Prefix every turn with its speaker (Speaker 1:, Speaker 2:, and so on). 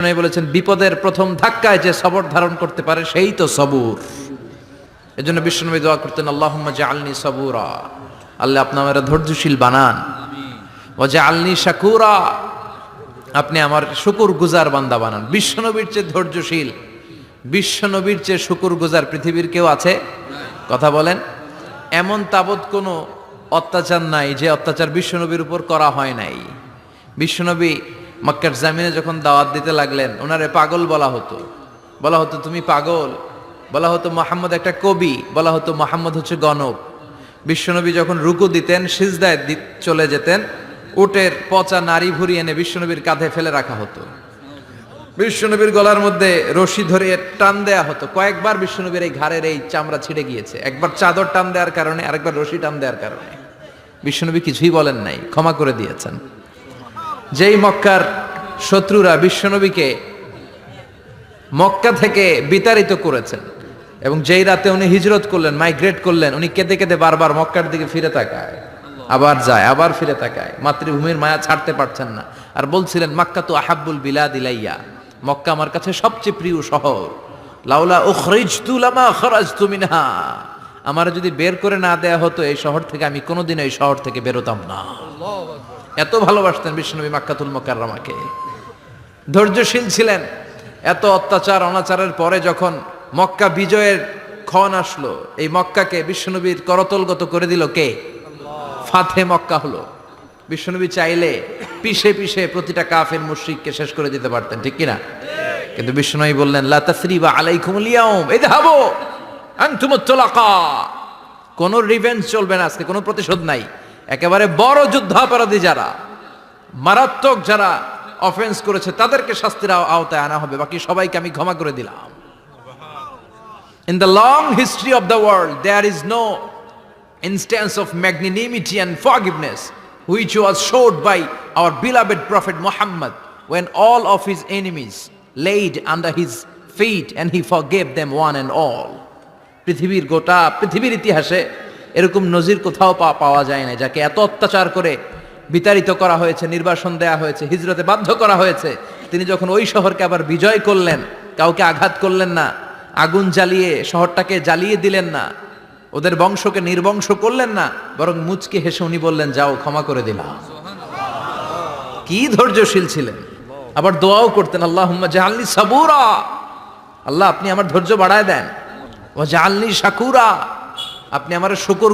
Speaker 1: উনি বলেছেন বিপদের প্রথম ধাক্কায় যে সবর ধারণ করতে পারে সেই তো সবুর। এজন্য বিশ্বনবী দোয়া করতেন, আল্লাহুম্মা জাআলনি সাবুরা, আল্লাহ আপনি আমারে ধৈর্যশীল বানান, ওয়া জাআলনি শাকুরা, আপনি আমার শুকরগুজার বান্দা বানান। বিশ্বনবীর চেয়ে ধৈর্যশীল, বিশ্বনবীর চেয়ে শুকরগুজার পৃথিবীর কেউ আছে? কথা বলেন। এমন তাবৎ কোনো অত্যাচার নাই যে অত্যাচার বিশ্বনবীর উপর করা হয় নাই। বিশ্বনবী মক্কার জামিনে যখন দাওয়াত দিতে লাগলেন, ওনারে পাগল বলা হতো, তুমি পাগল, বলা হতো মুহাম্মদ একটা কবি, বলা হতো মুহাম্মদ হচ্ছে গণক। বিশ্বনবী যখন রুকু দিতেন, সিজদায় চলে যেতেন, উটের পচা নারী ভুরি এনে বিশ্বনবীর কাঁধে ফেলে রাখা হতো। বিশ্বনবীর গলার মধ্যে রশি ধরে টান দেয়া হতো। কয়েকবার বিশ্বনবীর এই ঘাড়ের এই চামড়া ছিঁড়ে গিয়েছে, একবার চাদর টান দেওয়ার কারণে, আরেকবার রশি টান দেওয়ার কারণে। বিশ্বনবী কিছুই বলেন নাই, ক্ষমা করে দিয়েছেন। যেই মক্কার শত্রুরা বিশ্বনবীকে মক্কা থেকে বিতাড়িত করেছেন, এবং যেই রাতে উনি হিজরত করলেন, মাইগ্রেট করলেন, উনি কেঁদে কেঁদে বারবার মক্কার দিকে ফিরে তাকায়, আবার যায়, আবার ফিরে তাকায়, মাতৃভূমির মায়া ছাড়তে পারছেন না। আর বলছিলেন, মাক্কা তো আহাব্বুল বিলাদ ইলাইয়া, মক্কা আমার কাছে সবচেয়ে প্রিয় শহর। লাউলা উখরিজতু লামা খরাজতু মিনহা, আমার যদি বের করে না দেয়া হতো এই শহর থেকে, আমি কোনোদিন এই শহর থেকে বেরোতাম না। এত ভালোবাসতেন বিশ্বনবী মাক্কাতুল মুকাররমাকে। ধৈর্যশীল ছিলেন। এত অত্যাচার অনাচারের পরে যখন মক্কা বিজয়ের ক্ষণ আসলো, এই মক্কাকে বিশ্বনবীর করতলগত করে দিল কে? ফাতে মক্কা হলো। বিশ্বনবী চাইলে পিষে পিষে প্রতিটা কাফের মুশরিককে শেষ করে দিতে পারতেন, ঠিক কিনা? কিন্তু বিশ্বনবী বললেন, লা তাসরিবা আলাইকুমুল ইয়াউম ইযহাবু আনতুমুত তুলাকা, কোন রিভেঞ্জ চলবে না আজকে, কোনো প্রতিশোধ নাই। একেবারে বড় যুদ্ধাপরাধী যারা, মারাত্মক যারা অফেন্স করেছে, তাদেরকে শাস্তির আওতায় আনা হবে, বাকি সবাইকে আমি ক্ষমা করে দিলাম। In the long history of the world, there is no instance of magnanimity and forgiveness which was showed by our beloved Prophet Muhammad when all of his enemies laid under his feet and he forgave them one and all. পৃথিবীর গোটা পৃথিবীর ইতিহাসে এরকম নজির কোথাও পাওয়া যায় না, যাকে এত অত্যাচার করে বিতাড়িত করা হয়েছে, নির্বাসন দেয়া হয়েছে, হিজরতে বাধ্য করা হয়েছে। তিনি যখন ওই শহরকে আবার বিজয় করলেন, কাউকে আঘাত করলেন না, আগুন জ্বালিয়ে শহরটাকে জ্বালিয়ে দিলেন না, ওদের বংশকে নির্বংশ করলেন না, বরং মুচকে হেসে উনি বললেন, যাও, ক্ষমা করে দিলাম। কি ধৈর্যশীল ছিলেন। আবার দোয়াও করতেন, আল্লাহুম্মা জাআলনি সাবুরা, আল্লাহ আপনি আমার ধৈর্য বাড়ায় দেন, ওয়া জাআলনি শাকুরা, আপনি আমার শুকর